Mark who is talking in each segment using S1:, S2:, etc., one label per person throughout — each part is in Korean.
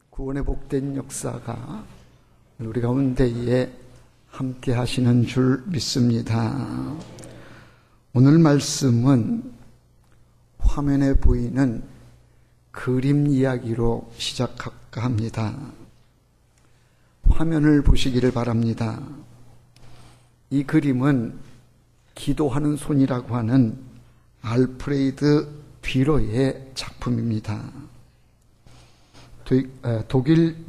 S1: 구원의 복된 역사가 우리 가운데에 함께 하시는 줄 믿습니다. 오늘 말씀은 화면에 보이는 그림 이야기로 시작할까 합니다. 화면을 보시기를 바랍니다. 이 그림은 기도하는 손이라고 하는 알프레이드 듀러의 작품입니다. 독일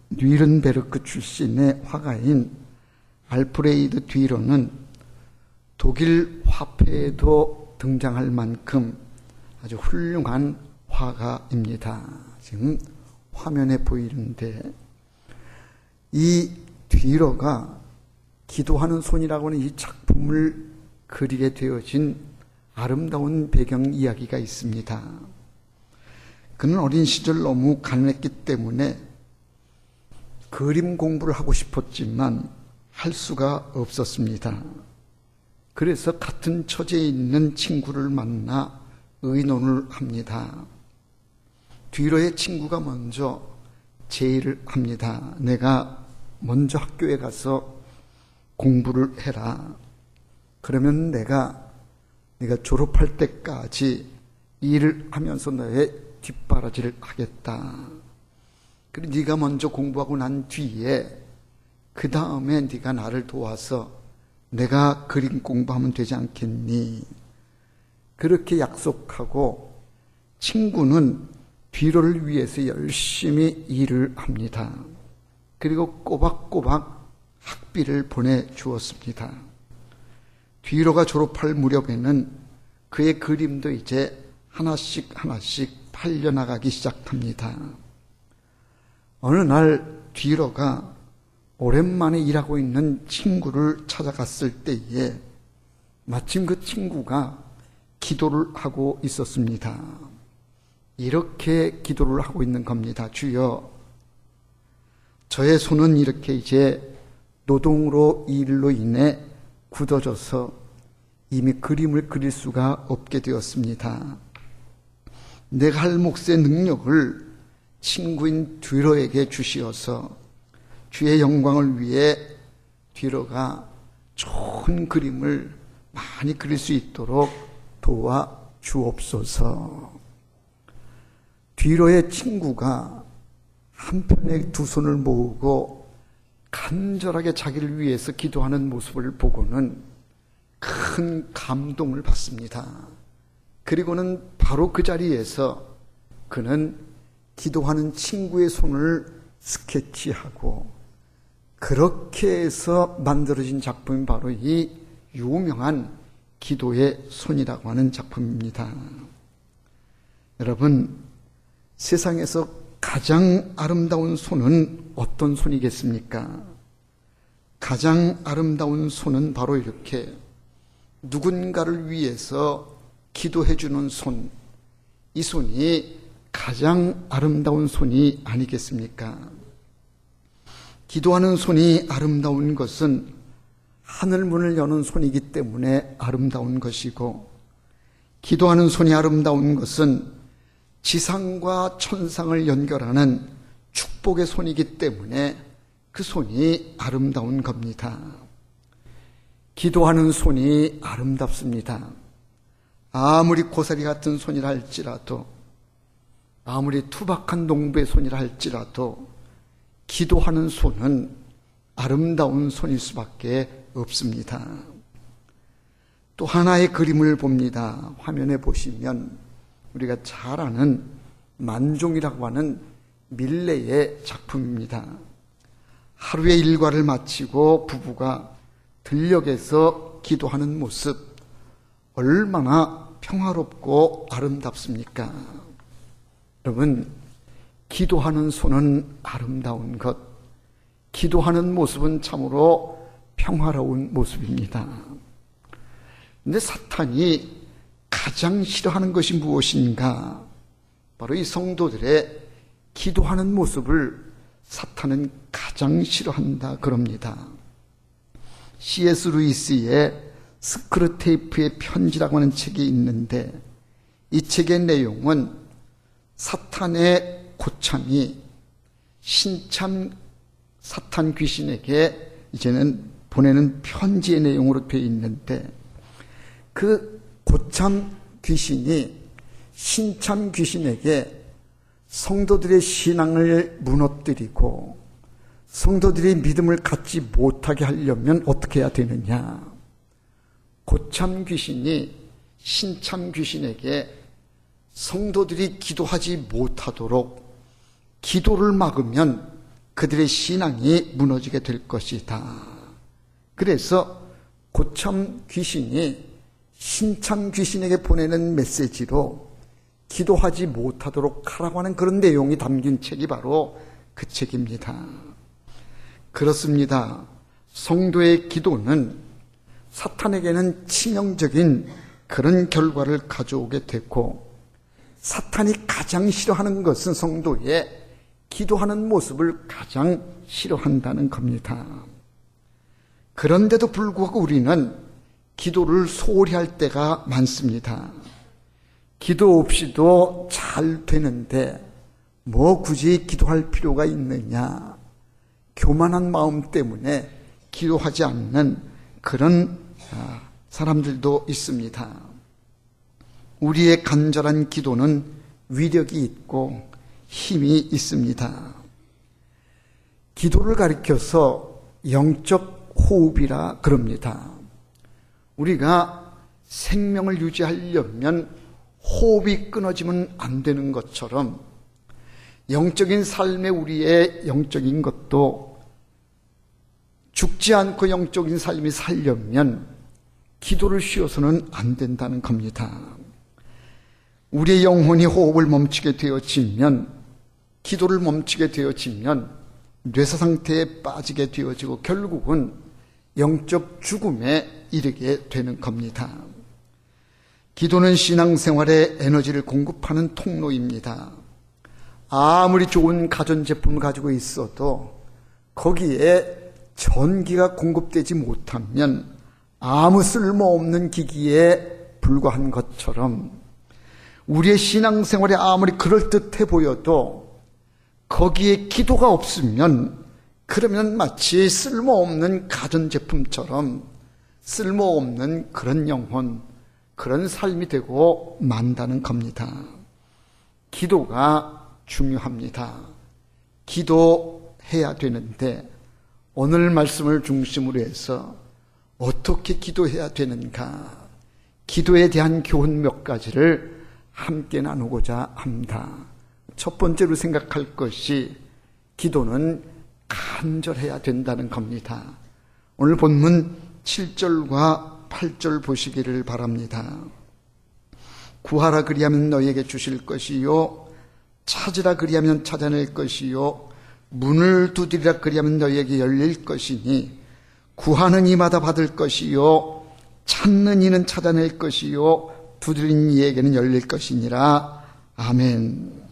S1: 뉘른베르크 출신의 화가인 알프레이드 듀러는 독일 화폐에도 등장할 만큼 아주 훌륭한 화가입니다. 지금 화면에 보이는데 이 듀러가 기도하는 손이라고 하는 이 작품을 그리게 되어진 아름다운 배경 이야기가 있습니다. 그는 어린 시절 너무 가난했기 때문에 그림 공부를 하고 싶었지만 할 수가 없었습니다. 그래서 같은 처지에 있는 친구를 만나 의논을 합니다. 듀러의 친구가 먼저 제의를 합니다. 내가 먼저 학교에 가서 공부를 해라. 그러면 내가 졸업할 때까지 일을 하면서 너의 뒷바라지를 하겠다. 그리고 네가 먼저 공부하고 난 뒤에 그 다음에 네가 나를 도와서 내가 그림 공부하면 되지 않겠니? 그렇게 약속하고 친구는 듀러를 위해서 열심히 일을 합니다. 그리고 꼬박꼬박 학비를 보내주었습니다. 듀러가 졸업할 무렵에는 그의 그림도 이제 하나씩 팔려나가기 시작합니다. 어느 날 듀러가 오랜만에 일하고 있는 친구를 찾아갔을 때에 마침 그 친구가 기도를 하고 있었습니다. 이렇게 기도를 하고 있는 겁니다. 주여, 저의 손은 이렇게 이제 노동으로 일로 인해 굳어져서 이미 그림을 그릴 수가 없게 되었습니다. 내가 할 몫의 능력을 친구인 듀러에게 주시어서 주의 영광을 위해 듀러가 좋은 그림을 많이 그릴 수 있도록 도와주옵소서. 듀러의 친구가 한편에 두 손을 모으고 간절하게 자기를 위해서 기도하는 모습을 보고는 큰 감동을 받습니다. 그리고는 바로 그 자리에서 그는 기도하는 친구의 손을 스케치하고 그렇게 해서 만들어진 작품이 바로 이 유명한 기도의 손이라고 하는 작품입니다. 여러분, 세상에서 가장 아름다운 손은 어떤 손이겠습니까? 가장 아름다운 손은 바로 이렇게 누군가를 위해서 기도해주는 손, 이 손이 가장 아름다운 손이 아니겠습니까? 기도하는 손이 아름다운 것은 하늘문을 여는 손이기 때문에 아름다운 것이고, 기도하는 손이 아름다운 것은 지상과 천상을 연결하는 축복의 손이기 때문에 그 손이 아름다운 겁니다. 기도하는 손이 아름답습니다. 아무리 고사리 같은 손이라 할지라도, 아무리 투박한 농부의 손이라 할지라도 기도하는 손은 아름다운 손일 수밖에 없습니다. 또 하나의 그림을 봅니다. 화면에 보시면 우리가 잘 아는 만종이라고 하는 밀레의 작품입니다. 하루의 일과를 마치고 부부가 들녘에서 기도하는 모습, 얼마나 평화롭고 아름답습니까? 여러분, 기도하는 손은 아름다운 것, 기도하는 모습은 참으로 평화로운 모습입니다. 그런데 사탄이 가장 싫어하는 것이 무엇인가? 바로 이 성도들의 기도하는 모습을 사탄은 가장 싫어한다 그럽니다. C.S. 루이스의 스크루테이프의 편지라고 하는 책이 있는데, 이 책의 내용은 사탄의 고참이 신참 사탄 귀신에게 이제는 보내는 편지의 내용으로 되어 있는데, 그 고참 귀신이 신참 귀신에게 성도들의 신앙을 무너뜨리고 성도들이 믿음을 갖지 못하게 하려면 어떻게 해야 되느냐. 고참 귀신이 신참 귀신에게 성도들이 기도하지 못하도록 기도를 막으면 그들의 신앙이 무너지게 될 것이다. 그래서 고참 귀신이 신참 귀신에게 보내는 메시지로 기도하지 못하도록 하라고 하는 그런 내용이 담긴 책이 바로 그 책입니다. 그렇습니다. 성도의 기도는 사탄에게는 치명적인 그런 결과를 가져오게 되고, 사탄이 가장 싫어하는 것은 성도의 기도하는 모습을 가장 싫어한다는 겁니다. 그런데도 불구하고 우리는 기도를 소홀히 할 때가 많습니다. 기도 없이도 잘 되는데 뭐 굳이 기도할 필요가 있느냐. 교만한 마음 때문에 기도하지 않는 그런 사람들도 있습니다. 우리의 간절한 기도는 위력이 있고 힘이 있습니다. 기도를 가리켜서 영적 호흡이라 그럽니다. 우리가 생명을 유지하려면 호흡이 끊어지면 안 되는 것처럼 영적인 삶에 우리의 영적인 것도 죽지 않고 영적인 삶이 살려면 기도를 쉬어서는 안 된다는 겁니다. 우리의 영혼이 호흡을 멈추게 되어지면, 기도를 멈추게 되어지면 뇌사 상태에 빠지게 되어지고 결국은 영적 죽음에 이르게 되는 겁니다. 기도는 신앙생활에 에너지를 공급하는 통로입니다. 아무리 좋은 가전제품을 가지고 있어도 거기에 전기가 공급되지 못하면 아무 쓸모없는 기기에 불과한 것처럼, 우리의 신앙생활이 아무리 그럴듯해 보여도 거기에 기도가 없으면 그러면 마치 쓸모없는 가전제품처럼 쓸모없는 그런 영혼, 그런 삶이 되고 만다는 겁니다. 기도가 중요합니다. 기도해야 되는데 오늘 말씀을 중심으로 해서 어떻게 기도해야 되는가, 기도에 대한 교훈 몇 가지를 함께 나누고자 합니다. 첫 번째로 생각할 것이 기도는 간절해야 된다는 겁니다. 오늘 본문 7절과 8절 보시기를 바랍니다. 구하라 그리하면 너에게 주실 것이요, 찾으라 그리하면 찾아낼 것이요, 문을 두드리라 그리하면 너에게 열릴 것이니 구하는 이마다 받을 것이요, 찾는 이는 찾아낼 것이요, 두드리는 이에게는 열릴 것이니라. 아멘.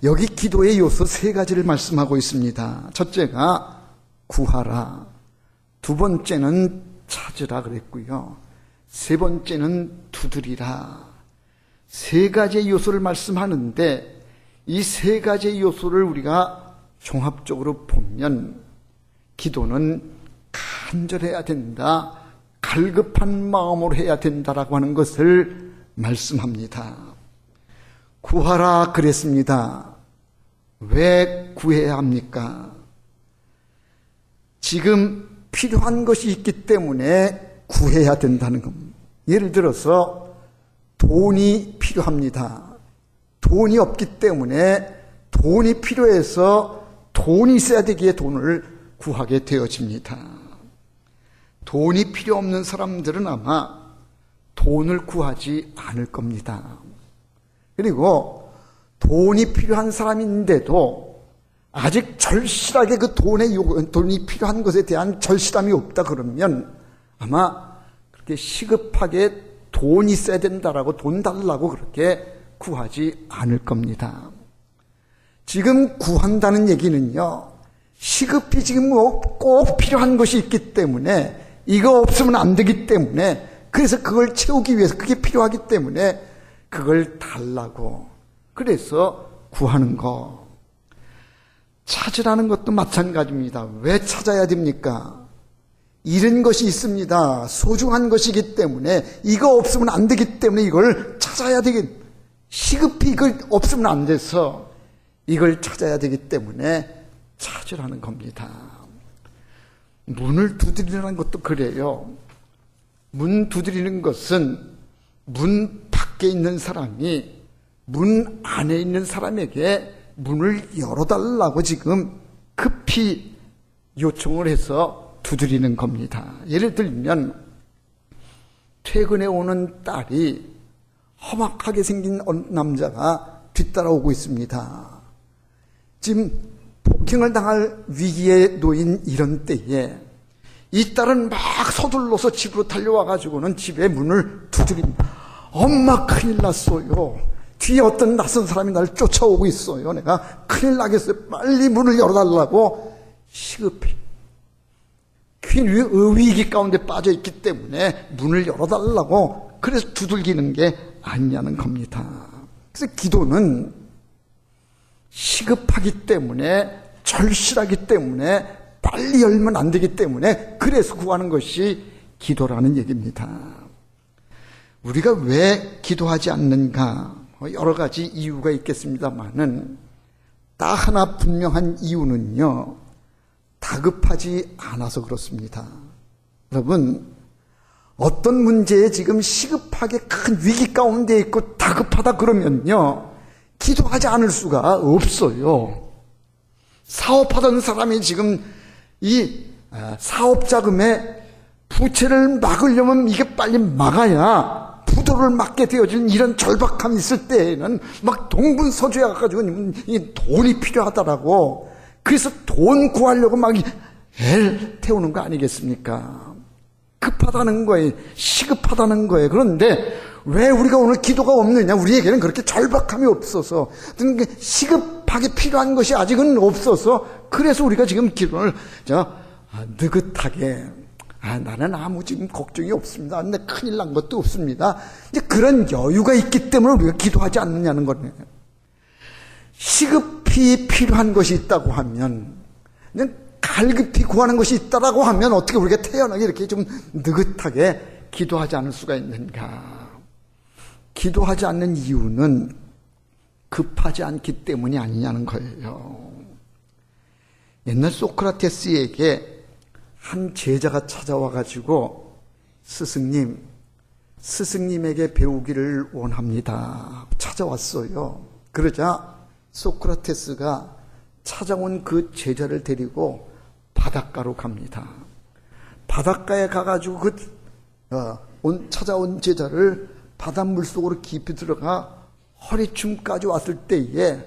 S1: 여기 기도의 요소 세 가지를 말씀하고 있습니다. 첫째가 구하라, 두 번째는 찾으라 그랬고요, 세 번째는 두드리라. 세 가지의 요소를 말씀하는데 이 세 가지의 요소를 우리가 종합적으로 보면 기도는 간절해야 된다, 갈급한 마음으로 해야 된다라고 하는 것을 말씀합니다. 구하라 그랬습니다. 왜 구해야 합니까? 지금 필요한 것이 있기 때문에 구해야 된다는 겁니다. 예를 들어서 돈이 필요합니다. 돈이 없기 때문에 돈이 필요해서 돈이 있어야 되기에 돈을 구하게 되어집니다. 돈이 필요 없는 사람들은 아마 돈을 구하지 않을 겁니다. 그리고 돈이 필요한 사람인데도 아직 절실하게 그 돈이 필요한 것에 대한 절실함이 없다 그러면 아마 그렇게 시급하게 돈이 있어야 된다라고 돈 달라고 그렇게 구하지 않을 겁니다. 지금 구한다는 얘기는요, 시급히 지금 꼭 필요한 것이 있기 때문에, 이거 없으면 안 되기 때문에, 그래서 그걸 채우기 위해서, 그게 필요하기 때문에 그걸 달라고, 그래서 구하는 거. 찾으라는 것도 마찬가지입니다. 왜 찾아야 됩니까? 잃은 것이 있습니다. 소중한 것이기 때문에, 이거 없으면 안 되기 때문에 이걸 찾아야 되겠, 시급히 이걸 없으면 안 돼서 이걸 찾아야 되기 때문에 찾으라는 겁니다. 문을 두드리라는 것도 그래요. 문 두드리는 것은 문 밖에 있는 사람이 문 안에 있는 사람에게 문을 열어달라고 지금 급히 요청을 해서 두드리는 겁니다. 예를 들면 퇴근해 오는 딸이 험악하게 생긴 남자가 뒤따라오고 있습니다. 지금 폭행을 당할 위기에 놓인 이런 때에 이 딸은 막 서둘러서 집으로 달려와가지고는 집에 문을 두드립니다. 엄마, 큰일 났어요. 뒤에 어떤 낯선 사람이 나를 쫓아오고 있어요. 내가 큰일 나겠어요. 빨리 문을 열어달라고 시급히 위기 가운데 빠져있기 때문에 문을 열어달라고 그래서 두들기는 게 아니냐는 겁니다. 그래서 기도는 시급하기 때문에, 절실하기 때문에, 빨리 열면 안 되기 때문에 그래서 구하는 것이 기도라는 얘기입니다. 우리가 왜 기도하지 않는가? 여러 가지 이유가 있겠습니다만은 딱 하나 분명한 이유는요, 다급하지 않아서 그렇습니다. 여러분, 어떤 문제에 지금 시급하게 큰 위기 가운데 있고 다급하다 그러면요, 기도하지 않을 수가 없어요. 사업하던 사람이 지금 이 사업 자금에 부채를 막으려면 이게 빨리 막아야 부도를 막게 되어지는 이런 절박함이 있을 때에는 막 동분서주해 가지고 이 돈이 필요하다라고, 그래서 돈 구하려고 막 애를 태우는 거 아니겠습니까? 급하다는 거예요. 시급하다는 거예요. 그런데 왜 우리가 오늘 기도가 없느냐? 우리에게는 그렇게 절박함이 없어서, 시급하게 필요한 것이 아직은 없어서, 그래서 우리가 지금 기도를 느긋하게, 나는 아무 지금 걱정이 없습니다. 내 큰일 난 것도 없습니다. 이제 그런 여유가 있기 때문에 우리가 기도하지 않느냐는 거네요. 시급히 필요한 것이 있다고 하면, 그냥 갈급히 구하는 것이 있다라고 하면 어떻게 우리가 태연하게 이렇게 좀 느긋하게 기도하지 않을 수가 있는가? 기도하지 않는 이유는 급하지 않기 때문이 아니냐는 거예요. 옛날 소크라테스에게 한 제자가 찾아와가지고 스승님에게 배우기를 원합니다. 찾아왔어요. 그러자 소크라테스가 찾아온 그 제자를 데리고 바닷가로 갑니다. 바닷가에 가가지고 찾아온 제자를 바닷물 속으로 깊이 들어가 허리춤까지 왔을 때에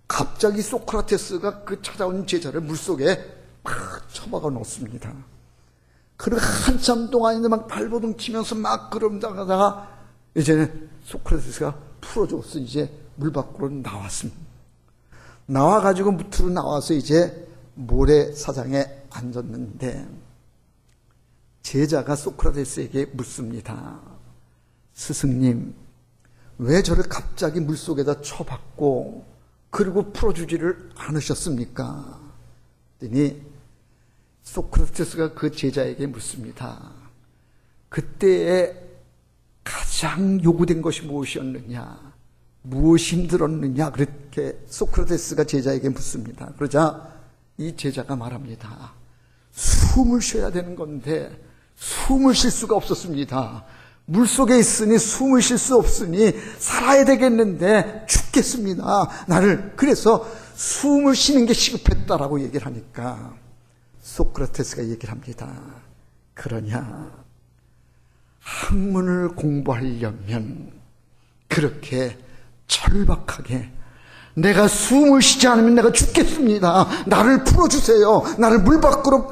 S1: 갑자기 소크라테스가 그 찾아온 제자를 물속에 막 쳐박아 놓습니다. 그리고 한참 동안 막 발버둥 치면서 막 그러다가 이제는 소크라테스가 풀어줘서 이제 물 밖으로 나왔습니다. 나와가지고 무트로 나와서 이제 모래사장에 앉았는데 제자가 소크라테스에게 묻습니다. 스승님, 왜 저를 갑자기 물속에다 쳐박고 그리고 풀어주지를 않으셨습니까? 그랬더니 소크라테스가 그 제자에게 묻습니다. 그때에 가장 요구된 것이 무엇이었느냐? 무엇이 힘들었느냐? 그렇게 소크라테스가 제자에게 묻습니다. 그러자 이 제자가 말합니다. 숨을 쉬어야 되는 건데 숨을 쉴 수가 없었습니다. 물속에 있으니 숨을 쉴 수 없으니 살아야 되겠는데 죽겠습니다. 그래서 숨을 쉬는 게 시급했다라고 얘기를 하니까 소크라테스가 얘기를 합니다. 그러냐? 학문을 공부하려면 그렇게 절박하게 내가 숨을 쉬지 않으면 내가 죽겠습니다. 나를 풀어주세요. 나를 물 밖으로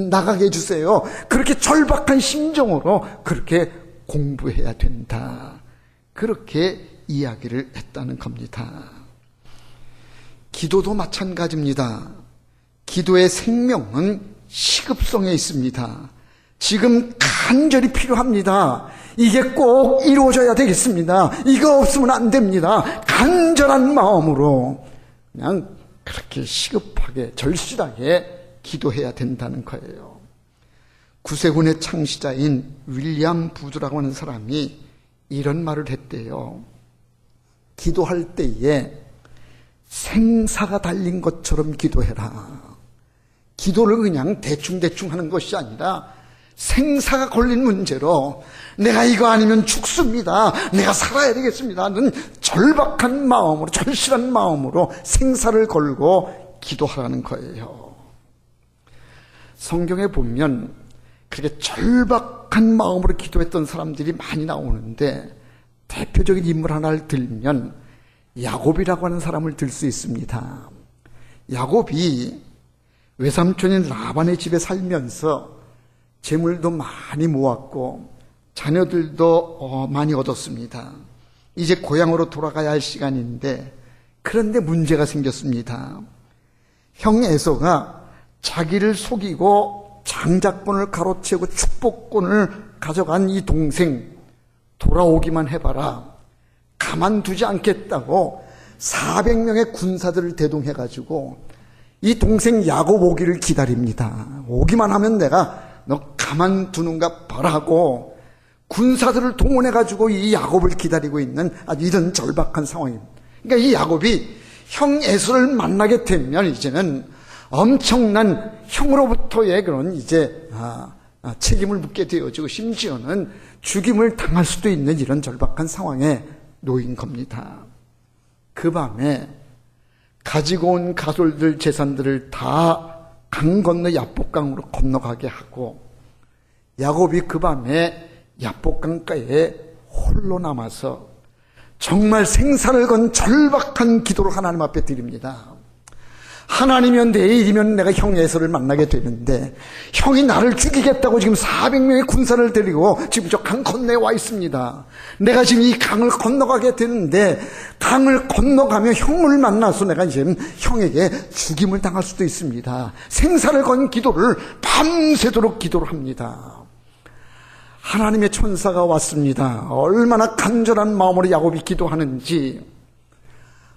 S1: 나가게 해주세요. 그렇게 절박한 심정으로 그렇게 공부해야 된다. 그렇게 이야기를 했다는 겁니다. 기도도 마찬가지입니다. 기도의 생명은 시급성에 있습니다. 지금 간절히 필요합니다. 이게 꼭 이루어져야 되겠습니다. 이거 없으면 안 됩니다. 간절한 마음으로 그냥 그렇게 시급하게 절실하게 기도해야 된다는 거예요. 구세군의 창시자인 윌리엄 부드라고 하는 사람이 이런 말을 했대요. 기도할 때에 생사가 달린 것처럼 기도해라. 기도를 그냥 대충대충 하는 것이 아니라 생사가 걸린 문제로 내가 이거 아니면 죽습니다. 내가 살아야 되겠습니다는 절박한 마음으로, 절실한 마음으로 생사를 걸고 기도하라는 거예요. 성경에 보면 그렇게 절박한 마음으로 기도했던 사람들이 많이 나오는데 대표적인 인물 하나를 들면 야곱이라고 하는 사람을 들 수 있습니다. 야곱이 외삼촌인 라반의 집에 살면서 재물도 많이 모았고 자녀들도 많이 얻었습니다. 이제 고향으로 돌아가야 할 시간인데 그런데 문제가 생겼습니다. 형 에서가 자기를 속이고 장자권을 가로채고 축복권을 가져간 이 동생 돌아오기만 해봐라. 가만두지 않겠다고 400명의 군사들을 대동해가지고 이 동생 야곱 오기를 기다립니다. 오기만 하면 내가 너 가만두는가 봐라고 군사들을 동원해가지고 이 야곱을 기다리고 있는 아주 이런 절박한 상황입니다. 그러니까 이 야곱이 형 에서를 만나게 되면 이제는 엄청난 형으로부터의 그런 이제 책임을 묻게 되어지고 심지어는 죽임을 당할 수도 있는 이런 절박한 상황에 놓인 겁니다. 그 밤에 가지고 온 가솔들 재산들을 다 강 건너 야복강으로 건너가게 하고 야곱이 그 밤에 야복강가에 홀로 남아서 정말 생사를 건 절박한 기도를 하나님 앞에 드립니다. 하나님이면 내일이면 내가 형 에서를 만나게 되는데 형이 나를 죽이겠다고 지금 400명의 군사를 데리고 지금 저 강 건너에 와 있습니다. 내가 지금 이 강을 건너가게 되는데 강을 건너가며 형을 만나서 내가 지금 형에게 죽임을 당할 수도 있습니다. 생사를 건 기도를 밤새도록 기도를 합니다. 하나님의 천사가 왔습니다. 얼마나 간절한 마음으로 야곱이 기도하는지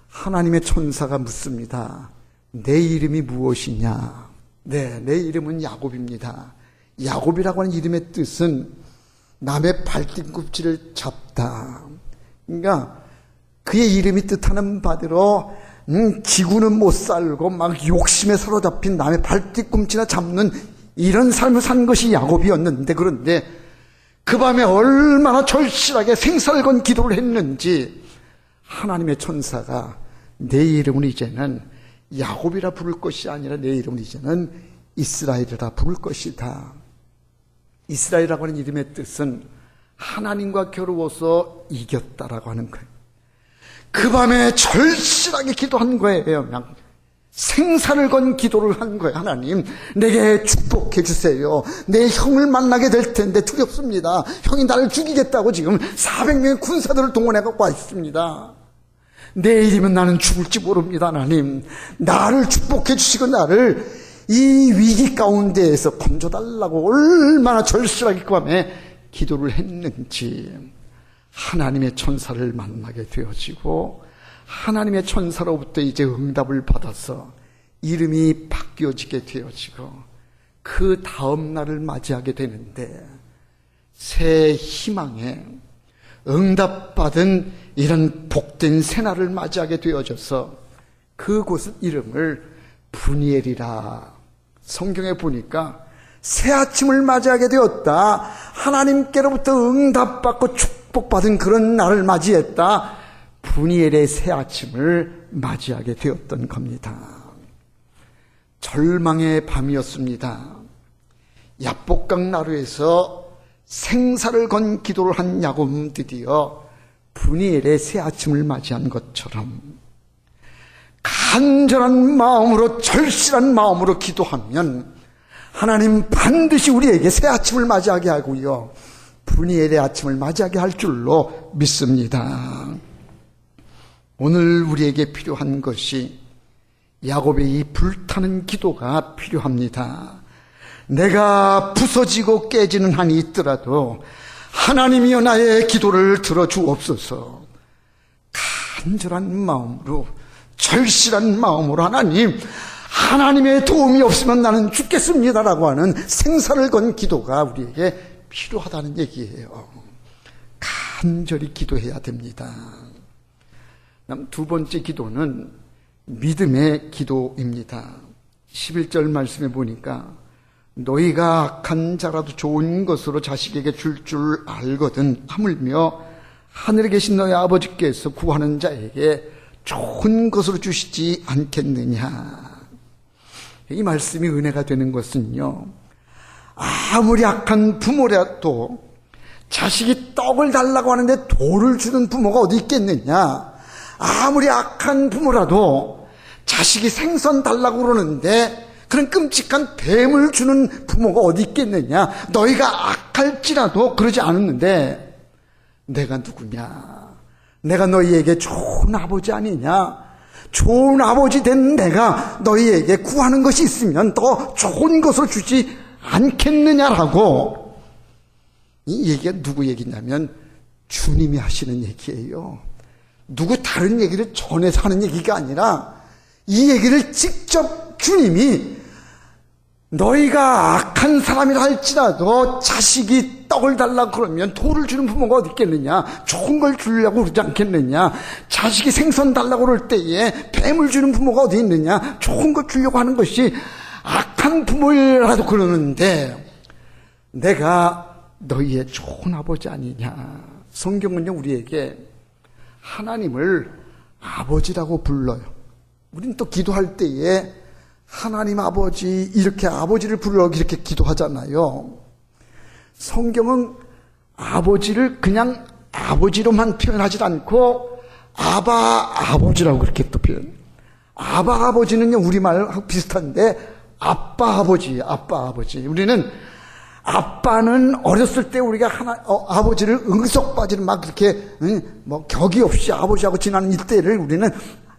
S1: 하나님의 천사가 묻습니다. 내 이름이 무엇이냐? 네, 내 이름은 야곱입니다. 야곱이라고 하는 이름의 뜻은 남의 발뒤꿈치를 잡다. 그러니까 그의 이름이 뜻하는 바대로 지구는 못 살고 막 욕심에 사로잡힌 남의 발뒤꿈치나 잡는 이런 삶을 산 것이 야곱이었는데 그런데 그 밤에 얼마나 절실하게 생사를 건 기도를 했는지 하나님의 천사가 내 이름은 이제는 야곱이라 부를 것이 아니라 내 이름은 이제는 이스라엘이라 부를 것이다. 이스라엘이라고 하는 이름의 뜻은 하나님과 겨루어서 이겼다라고 하는 거예요. 그 밤에 절실하게 기도한 거예요. 그냥 생사를 건 기도를 한 거예요. 하나님, 내게 축복해 주세요. 내 형을 만나게 될 텐데 두렵습니다. 형이 나를 죽이겠다고 지금 400명의 군사들을 동원해갖고 와 있습니다. 내일이면 나는 죽을지 모릅니다. 하나님, 나를 축복해 주시고 나를 이 위기 가운데에서 건져달라고 얼마나 절실하게 그 밤에 기도를 했는지 하나님의 천사를 만나게 되어지고 하나님의 천사로부터 이제 응답을 받아서 이름이 바뀌어지게 되어지고 그 다음 날을 맞이하게 되는데 새 희망에 응답받은 이런 복된 새날을 맞이하게 되어져서 그곳 이름을 브니엘이라. 성경에 보니까 새 아침을 맞이하게 되었다. 하나님께로부터 응답받고 축복받은 그런 날을 맞이했다. 브니엘의 새 아침을 맞이하게 되었던 겁니다. 절망의 밤이었습니다. 야복강 나루에서 생사를 건 기도를 한 야곱은 드디어 브니엘의 새 아침을 맞이한 것처럼 간절한 마음으로 절실한 마음으로 기도하면 하나님 반드시 우리에게 새 아침을 맞이하게 하고요, 브니엘의 아침을 맞이하게 할 줄로 믿습니다. 오늘 우리에게 필요한 것이 야곱의 이 불타는 기도가 필요합니다. 내가 부서지고 깨지는 한이 있더라도 하나님이여 나의 기도를 들어주옵소서. 간절한 마음으로 절실한 마음으로 하나님의 도움이 없으면 나는 죽겠습니다라고 하는 생사를 건 기도가 우리에게 필요하다는 얘기예요. 간절히 기도해야 됩니다. 두 번째 기도는 믿음의 기도입니다. 11절 말씀에 보니까 너희가 악한 자라도 좋은 것으로 자식에게 줄 알거든 하물며 하늘에 계신 너희 아버지께서 구하는 자에게 좋은 것으로 주시지 않겠느냐. 이 말씀이 은혜가 되는 것은요, 아무리 악한 부모라도 자식이 떡을 달라고 하는데 돌을 주는 부모가 어디 있겠느냐. 아무리 악한 부모라도 자식이 생선 달라고 그러는데 그런 끔찍한 뱀을 주는 부모가 어디 있겠느냐. 너희가 악할지라도 그러지 않았는데 내가 누구냐. 내가 너희에게 좋은 아버지 아니냐. 좋은 아버지 된 내가 너희에게 구하는 것이 있으면 더 좋은 것을 주지 않겠느냐라고. 이 얘기가 누구 얘기냐면 주님이 하시는 얘기예요. 누구 다른 얘기를 전해서 하는 얘기가 아니라 이 얘기를 직접 주님이 너희가 악한 사람이라 할지라도 자식이 떡을 달라고 그러면 돌을 주는 부모가 어디 있겠느냐. 좋은 걸 주려고 그러지 않겠느냐. 자식이 생선 달라고 그럴 때에 뱀을 주는 부모가 어디 있느냐. 좋은 걸 주려고 하는 것이 악한 부모라도 그러는데 내가 너희의 좋은 아버지 아니냐. 성경은요 우리에게 하나님을 아버지라고 불러요. 우린 또 기도할 때에 하나님 아버지 이렇게 아버지를 불러 이렇게 기도하잖아요. 성경은 아버지를 그냥 아버지로만 표현하지 않고 아바 아버지라고 그렇게 또 표현. 아바 아버지는요 우리말하고 비슷한데 아빠 아버지, 아빠 아버지. 우리는 아빠는 어렸을 때 우리가 아버지를 응석바지를 막 그렇게 뭐 격이 없이 아버지하고 지나는 이때를 우리는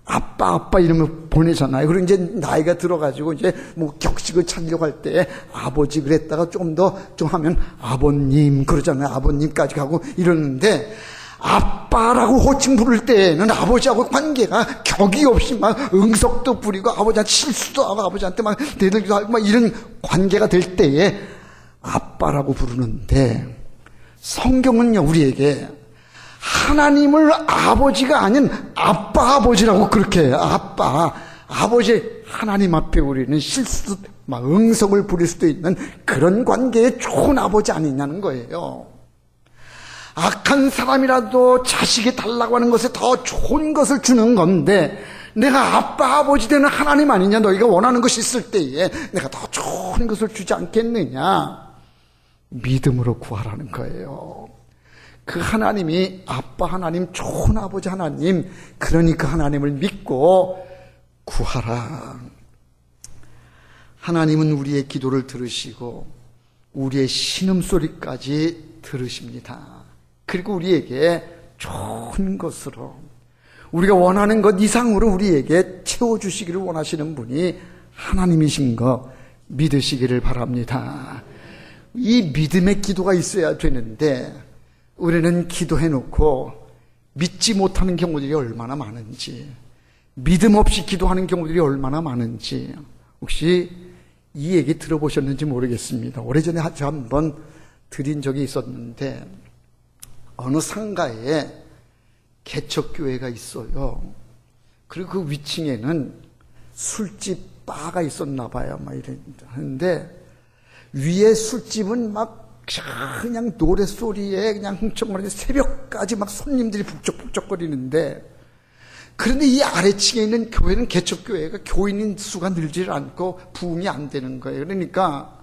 S1: 아빠 이름을 보내잖아요. 그리고 이제 나이가 들어가지고 이제 뭐 격식을 차리려고 할 때 아버지 그랬다가 좀 하면 아버님 그러잖아요. 아버님까지 가고 이러는데 아빠라고 호칭 부를 때는 아버지하고 관계가 격이 없이 막 응석도 부리고 아버지한테 실수도 하고 아버지한테 막 대들기도 하고 막 이런 관계가 될 때에 아빠라고 부르는데 성경은요 우리에게 하나님을 아버지가 아닌 아빠 아버지라고 그렇게 해요. 아버지 하나님 앞에 우리는 실수도 막 응석을 부릴 수도 있는 그런 관계의 좋은 아버지 아니냐는 거예요. 악한 사람이라도 자식이 달라고 하는 것에 더 좋은 것을 주는 건데 내가 아빠 아버지 되는 하나님 아니냐. 너희가 원하는 것이 있을 때에 내가 더 좋은 것을 주지 않겠느냐. 믿음으로 구하라는 거예요. 그 하나님이 아빠 하나님, 좋은 아버지 하나님, 그러니까 하나님을 믿고 구하라. 하나님은 우리의 기도를 들으시고 우리의 신음소리까지 들으십니다. 그리고 우리에게 좋은 것으로 우리가 원하는 것 이상으로 우리에게 채워주시기를 원하시는 분이 하나님이신 거 믿으시기를 바랍니다. 이 믿음의 기도가 있어야 되는데 우리는 기도해놓고 믿지 못하는 경우들이 얼마나 많은지, 믿음 없이 기도하는 경우들이 얼마나 많은지 혹시 이 얘기 들어보셨는지 모르겠습니다. 오래전에 한번 드린 적이 있었는데 어느 상가에 개척교회가 있어요. 그리고 그 위층에는 술집 바가 있었나 봐요. 막 이랬는데 위에 술집은 막 그냥 노랫소리에 그냥 흥청거리는데 새벽까지 막 손님들이 북적북적거리는데 그런데 이 아래층에 있는 교회는 개척교회가 교인 수가 늘질 않고 부흥이 안 되는 거예요. 그러니까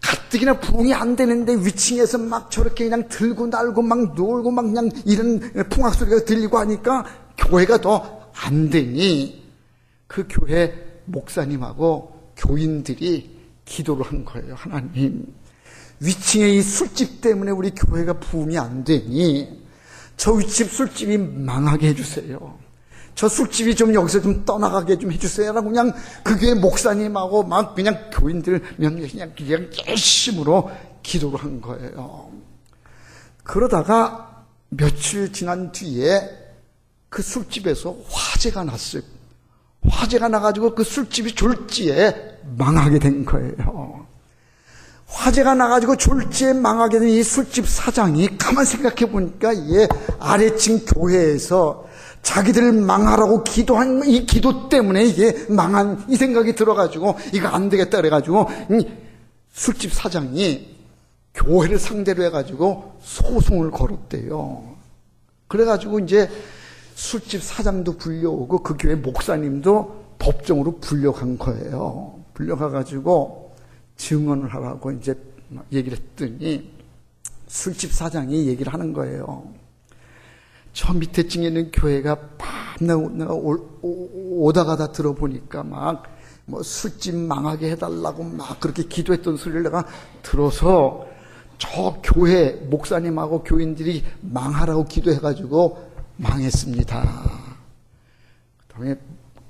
S1: 가뜩이나 부흥이 안 되는데 위층에서 막 저렇게 그냥 들고 날고 막 놀고 막 그냥 이런 풍악소리가 들리고 하니까 교회가 더 안 되니 그 교회 목사님하고 교인들이 기도를 한 거예요. 하나님, 위층에 이 술집 때문에 우리 교회가 부흥이 안 되니 저 위층 술집이 망하게 해주세요. 저 술집이 좀 여기서 좀 떠나가게 좀 해주세요. 라고 그냥 그 교회 목사님하고 막 그냥 교인들 그냥 열심으로 기도를 한 거예요. 그러다가 며칠 지난 뒤에 그 술집에서 화재가 났어요. 화재가 나가지고 그 술집이 졸지에 망하게 된 거예요. 화재가 나가지고 졸지에 망하게 된 이 술집 사장이 가만 생각해 보니까 이 아래층 교회에서 자기들 망하라고 기도한 이 기도 때문에 이게 망한 이 생각이 들어가지고 이거 안 되겠다 그래가지고 술집 사장이 교회를 상대로 해가지고 소송을 걸었대요. 그래가지고 이제 술집 사장도 불려오고 그 교회 목사님도 법정으로 불려간 거예요. 불려가가지고 증언을 하라고 이제 얘기를 했더니 술집 사장이 얘기를 하는 거예요. 저 밑에 층에 있는 교회가 내가 오다 가다 들어보니까 막 뭐 술집 망하게 해달라고 막 그렇게 기도했던 소리를 내가 들어서 저 교회 목사님하고 교인들이 망하라고 기도해가지고 망했습니다. 그다음에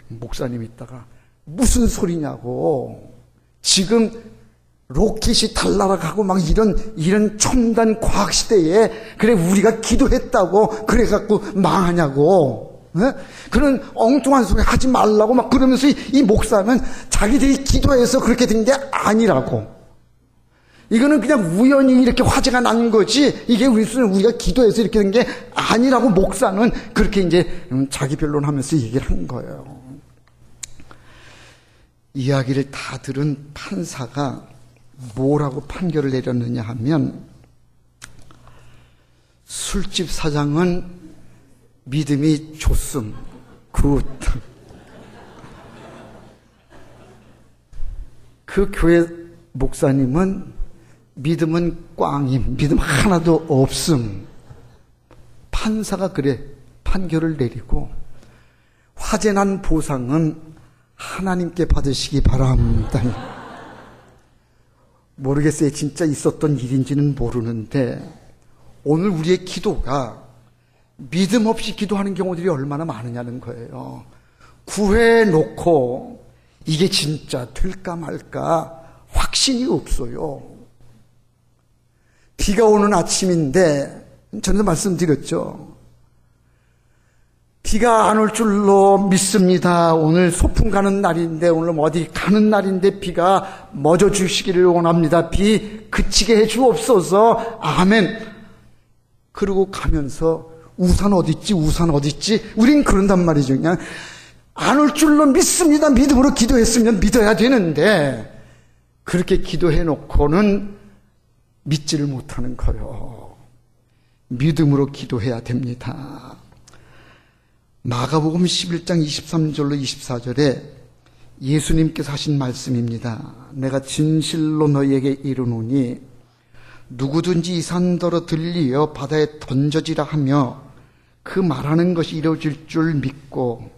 S1: 목사님이 있다가 무슨 소리냐고, 지금 로켓이 달나라가고 막 이런 첨단 과학 시대에 그래 우리가 기도했다고 그래갖고 망하냐고, 그런 엉뚱한 소리 하지 말라고 막 그러면서 이 목사는 자기들이 기도해서 그렇게 된 게 아니라고, 이거는 그냥 우연히 이렇게 화재가 난 거지 이게 우리가 기도해서 이렇게 된 게 아니라고 목사는 그렇게 이제 자기 변론하면서 얘기를 한 거예요. 이야기를 다 들은 판사가 뭐라고 판결을 내렸느냐 하면, 술집 사장은 믿음이 좋음, 굿. 그 교회 목사님은 믿음은 꽝임, 믿음 하나도 없음. 판사가 그래 판결을 내리고, 화재난 보상은 하나님께 받으시기 바랍니다. 모르겠어요. 진짜 있었던 일인지는 모르는데 오늘 우리의 기도가 믿음 없이 기도하는 경우들이 얼마나 많으냐는 거예요. 구해놓고 이게 진짜 될까 말까 확신이 없어요. 비가 오는 아침인데 전에도 말씀드렸죠. 비가 안 올 줄로 믿습니다. 오늘 소풍 가는 날인데, 오늘 어디 가는 날인데 비가 멎어 주시기를 원합니다. 비 그치게 해 주옵소서. 아멘. 그러고 가면서 우산 어딨지? 우산 어딨지? 우린 그런단 말이죠. 그냥 안 올 줄로 믿습니다. 믿음으로 기도했으면 믿어야 되는데 그렇게 기도해 놓고는 믿지를 못하는 거예요. 믿음으로 기도해야 됩니다. 마가복음 11장 23절로 24절에 예수님께서 하신 말씀입니다. 내가 진실로 너희에게 이르노니 누구든지 이 산더러 들리어 바다에 던져지라 하며 그 말하는 것이 이루어질 줄 믿고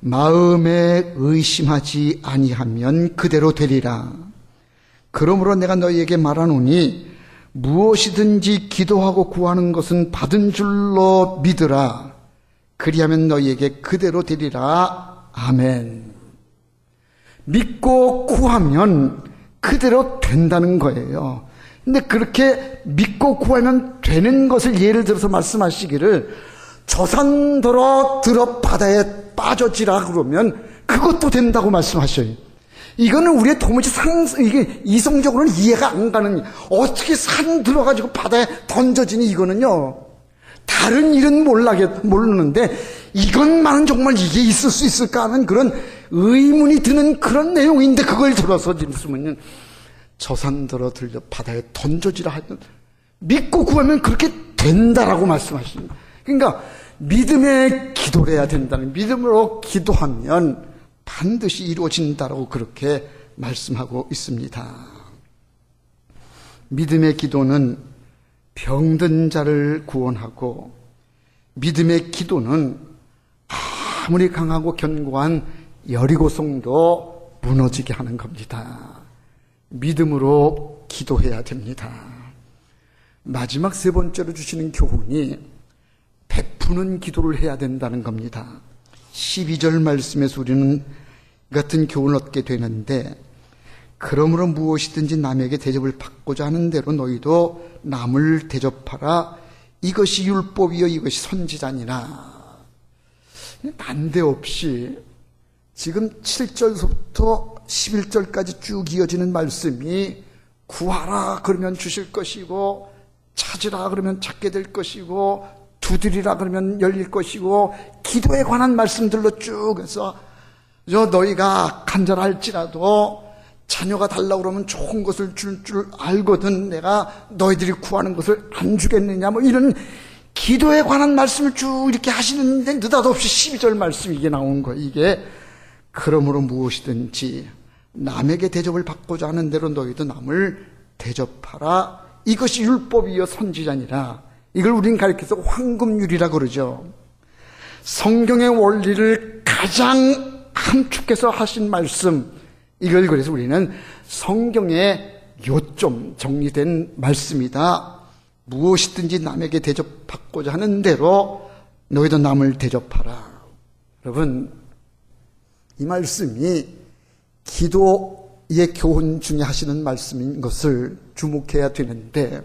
S1: 마음에 의심하지 아니하면 그대로 되리라. 그러므로 내가 너희에게 말하노니 무엇이든지 기도하고 구하는 것은 받은 줄로 믿으라. 그리하면 너희에게 그대로 되리라. 아멘. 믿고 구하면 그대로 된다는 거예요. 근데 그렇게 믿고 구하면 되는 것을 예를 들어서 말씀하시기를 저 산더러 들어 바다에 빠져지라 그러면 그것도 된다고 말씀하셔요. 이거는 우리의 도무지 이게 이성적으로는 이해가 안 가는, 어떻게 산 들어가지고 바다에 던져지니, 이거는요. 다른 일은 모르는데 이것만은 정말 이게 있을 수 있을까 하는 그런 의문이 드는 그런 내용인데, 그걸 들어서 지금 저 산더러 들려 바다에 던져지라 하면 믿고 구하면 그렇게 된다라고 말씀하십니다. 그러니까 믿음의 기도를 해야 된다는, 믿음으로 기도하면 반드시 이루어진다라고 그렇게 말씀하고 있습니다. 믿음의 기도는 병든 자를 구원하고, 믿음의 기도는 아무리 강하고 견고한 여리고성도 무너지게 하는 겁니다. 믿음으로 기도해야 됩니다. 마지막 세 번째로 주시는 교훈이 베푸는 기도를 해야 된다는 겁니다. 12절 말씀에서 우리는 같은 교훈을 얻게 되는데, 그러므로 무엇이든지 남에게 대접을 받고자 하는 대로 너희도 남을 대접하라. 이것이 율법이요 이것이 선지자니라. 난데없이 지금 7절부터 11절까지 쭉 이어지는 말씀이 구하라 그러면 주실 것이고, 찾으라 그러면 찾게 될 것이고, 두드리라 그러면 열릴 것이고, 기도에 관한 말씀들로 쭉 해서 너희가 간절할지라도 자녀가 달라고 그러면 좋은 것을 줄 알거든 내가 너희들이 구하는 것을 안 주겠느냐, 뭐 이런 기도에 관한 말씀을 쭉 이렇게 하시는데 느닷없이 12절 말씀이 이게 나온 거예요. 이게 그러므로 무엇이든지 남에게 대접을 받고자 하는 대로 너희도 남을 대접하라. 이것이 율법이요 선지자니라. 이걸 우린 가르쳐서 황금률이라 그러죠. 성경의 원리를 가장 함축해서 하신 말씀, 이걸 그래서 우리는 성경의 요점 정리된 말씀이다. 무엇이든지 남에게 대접받고자 하는 대로 너희도 남을 대접하라. 여러분, 이 말씀이 기도의 교훈 중에 하시는 말씀인 것을 주목해야 되는데,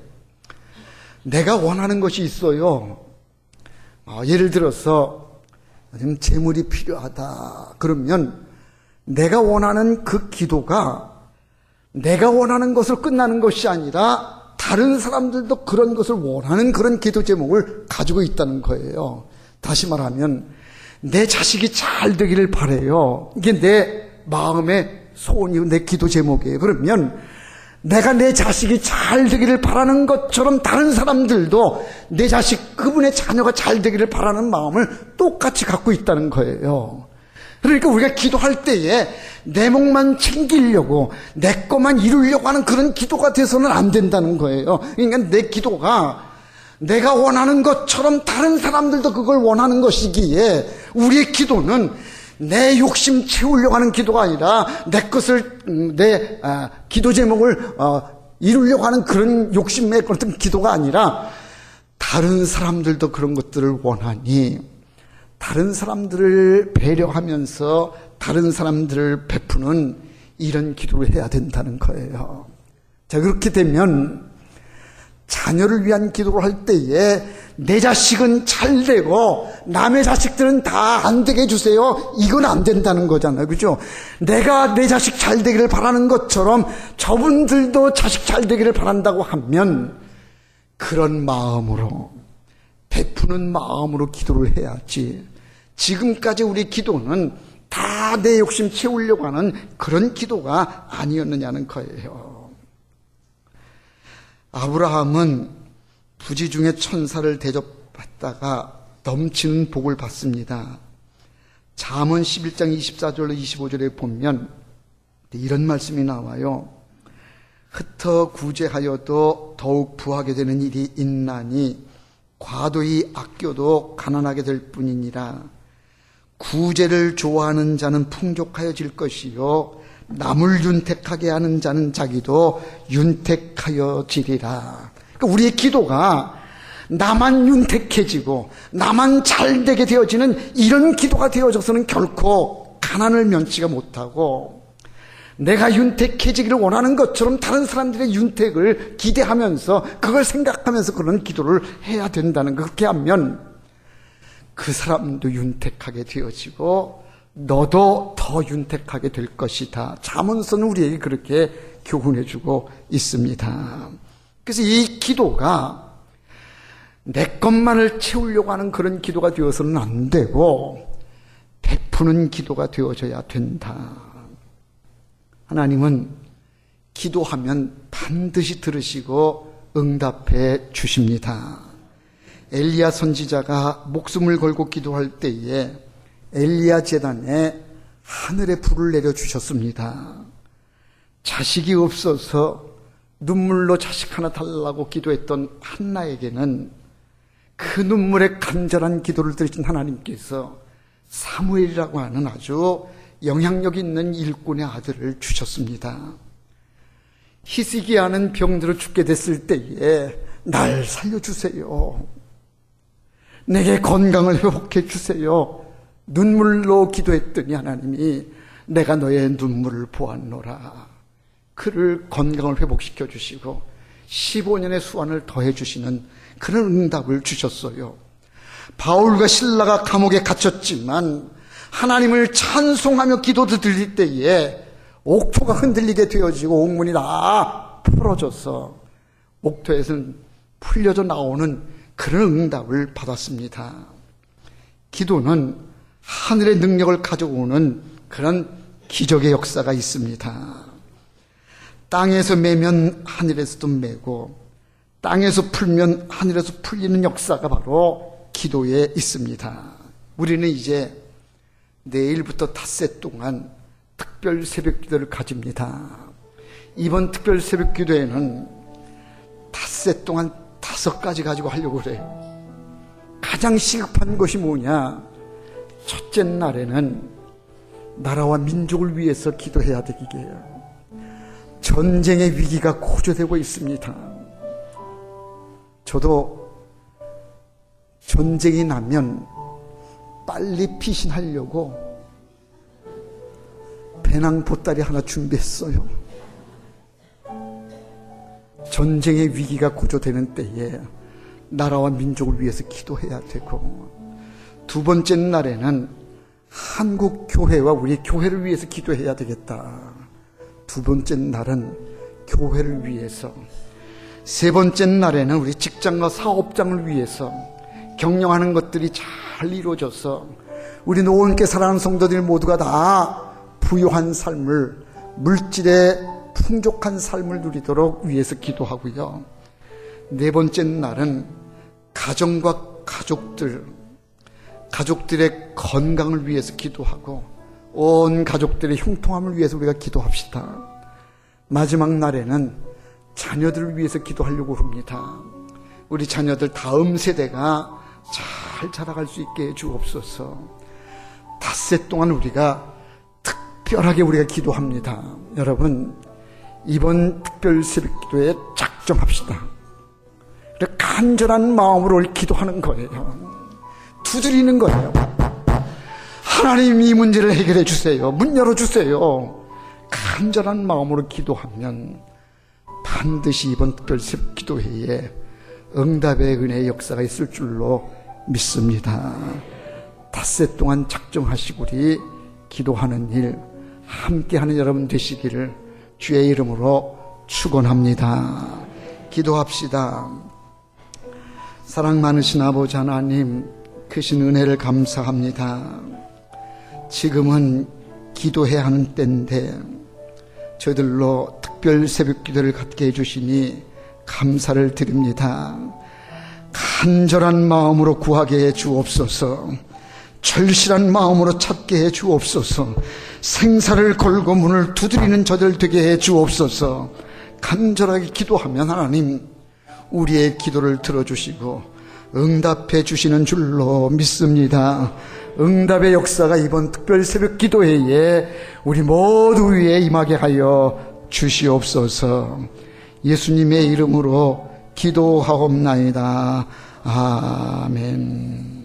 S1: 내가 원하는 것이 있어요. 예를 들어서 지금 재물이 필요하다 그러면 내가 원하는 그 기도가 내가 원하는 것을 끝나는 것이 아니라 다른 사람들도 그런 것을 원하는 그런 기도 제목을 가지고 있다는 거예요. 다시 말하면 내 자식이 잘 되기를 바라요. 이게 내 마음의 소원이고 내 기도 제목이에요. 그러면 내가 내 자식이 잘 되기를 바라는 것처럼 다른 사람들도 내 자식, 그분의 자녀가 잘 되기를 바라는 마음을 똑같이 갖고 있다는 거예요. 그러니까 우리가 기도할 때에 내 몫만 챙기려고 내 것만 이루려고 하는 그런 기도가 돼서는 안 된다는 거예요. 그러니까 내 기도가 내가 원하는 것처럼 다른 사람들도 그걸 원하는 것이기에 우리의 기도는 내 욕심 채우려고 하는 기도가 아니라 내 것을, 내 기도 제목을 이루려고 하는 그런 욕심의 어떤 기도가 아니라 다른 사람들도 그런 것들을 원하니 다른 사람들을 배려하면서 다른 사람들을 베푸는 이런 기도를 해야 된다는 거예요. 자, 그렇게 되면 자녀를 위한 기도를 할 때에 내 자식은 잘 되고 남의 자식들은 다 안 되게 해주세요, 이건 안 된다는 거잖아요. 그죠? 내가 내 자식 잘 되기를 바라는 것처럼 저분들도 자식 잘 되기를 바란다고 하면 그런 마음으로, 베푸는 마음으로 기도를 해야지. 지금까지 우리 기도는 다 내 욕심 채우려고 하는 그런 기도가 아니었느냐는 거예요. 아브라함은 부지 중에 천사를 대접받다가 넘치는 복을 받습니다. 잠언 11장 24절로 25절에 보면 이런 말씀이 나와요. 흩어 구제하여도 더욱 부하게 되는 일이 있나니 과도히 아껴도 가난하게 될 뿐이니라. 구제를 좋아하는 자는 풍족하여질 것이요 남을 윤택하게 하는 자는 자기도 윤택하여지리라. 그러니까 우리의 기도가 나만 윤택해지고 나만 잘되게 되어지는 이런 기도가 되어져서는 결코 가난을 면치가 못하고, 내가 윤택해지기를 원하는 것처럼 다른 사람들의 윤택을 기대하면서 그걸 생각하면서 그런 기도를 해야 된다는 거. 그렇게 하면 그 사람도 윤택하게 되어지고 너도 더 윤택하게 될 것이다. 잠언서는 우리에게 그렇게 교훈해주고 있습니다. 그래서 이 기도가 내 것만을 채우려고 하는 그런 기도가 되어서는 안 되고 베푸는 기도가 되어져야 된다. 하나님은 기도하면 반드시 들으시고 응답해 주십니다. 엘리야 선지자가 목숨을 걸고 기도할 때에 엘리야 제단에 하늘의 불을 내려주셨습니다. 자식이 없어서 눈물로 자식 하나 달라고 기도했던 한나에게는 그 눈물에 간절한 기도를 들으신 하나님께서 사무엘이라고 하는 아주 영향력 있는 일꾼의 아들을 주셨습니다. 히스기야는 병들어 죽게 됐을 때에 날 살려주세요, 내게 건강을 회복해 주세요, 눈물로 기도했더니 하나님이 내가 너의 눈물을 보았노라. 그를 건강을 회복시켜 주시고 15년의 수완을 더해 주시는 그런 응답을 주셨어요. 바울과 실라가 감옥에 갇혔지만 하나님을 찬송하며 기도 드릴 때에 옥토가 흔들리게 되어지고 옥문이 다 풀어져서 옥토에서는 풀려져 나오는 그런 응답을 받았습니다. 기도는 하늘의 능력을 가져오는 그런 기적의 역사가 있습니다. 땅에서 매면 하늘에서도 매고 땅에서 풀면 하늘에서 풀리는 역사가 바로 기도에 있습니다. 우리는 이제 내일부터 닷새 동안 특별 새벽 기도를 가집니다. 이번 특별 새벽 기도에는 닷새 동안 5가지 가지고 하려고 그래요. 가장 시급한 것이 뭐냐? 첫째 날에는 나라와 민족을 위해서 기도해야 되기에요. 전쟁의 위기가 고조되고 있습니다. 저도 전쟁이 나면 빨리 피신하려고 배낭 보따리 하나 준비했어요. 전쟁의 위기가 고조되는 때에 나라와 민족을 위해서 기도해야 되고, 두 번째 날에는 한국 교회와 우리 교회를 위해서 기도해야 되겠다. 두 번째 날은 교회를 위해서, 세 번째 날에는 우리 직장과 사업장을 위해서 경영하는 것들이 잘 이루어져서 우리 노원께 사랑하는 성도들 모두가 다 부유한 삶을, 물질의 풍족한 삶을 누리도록 위해서 기도하고요. 네 번째 날은 가정과 가족들의 건강을 위해서 기도하고 온 가족들의 형통함을 위해서 우리가 기도합시다. 마지막 날에는 자녀들을 위해서 기도하려고 합니다. 우리 자녀들 다음 세대가 잘 자라갈 수 있게 해 주옵소서. 닷새 동안 우리가 특별하게 우리가 기도합니다. 여러분, 이번 특별 새벽 기도에 작정합시다. 간절한 마음으로 기도하는 거예요. 두드리는 거예요. 하나님, 이 문제를 해결해 주세요. 문 열어주세요. 간절한 마음으로 기도하면 반드시 이번 특별 새벽 기도회에 응답의 은혜의 역사가 있을 줄로 믿습니다. 닷새 동안 작정하시고 우리 기도하는 일 함께하는 여러분 되시기를 주의 이름으로 축원합니다. 기도합시다. 사랑 많으신 아버지 하나님, 크신 은혜를 감사합니다. 지금은 기도해야 하는 때인데 저희들로 특별 새벽 기도를 갖게 해주시니 감사를 드립니다. 간절한 마음으로 구하게 해 주옵소서. 절실한 마음으로 찾게 해 주옵소서. 생사를 걸고 문을 두드리는 저들 되게 해 주옵소서. 간절하게 기도하면 하나님 우리의 기도를 들어주시고 응답해 주시는 줄로 믿습니다. 응답의 역사가 이번 특별 새벽 기도회에 우리 모두 위에 임하게 하여 주시옵소서. 예수님의 이름으로 기도하옵나이다. 아멘.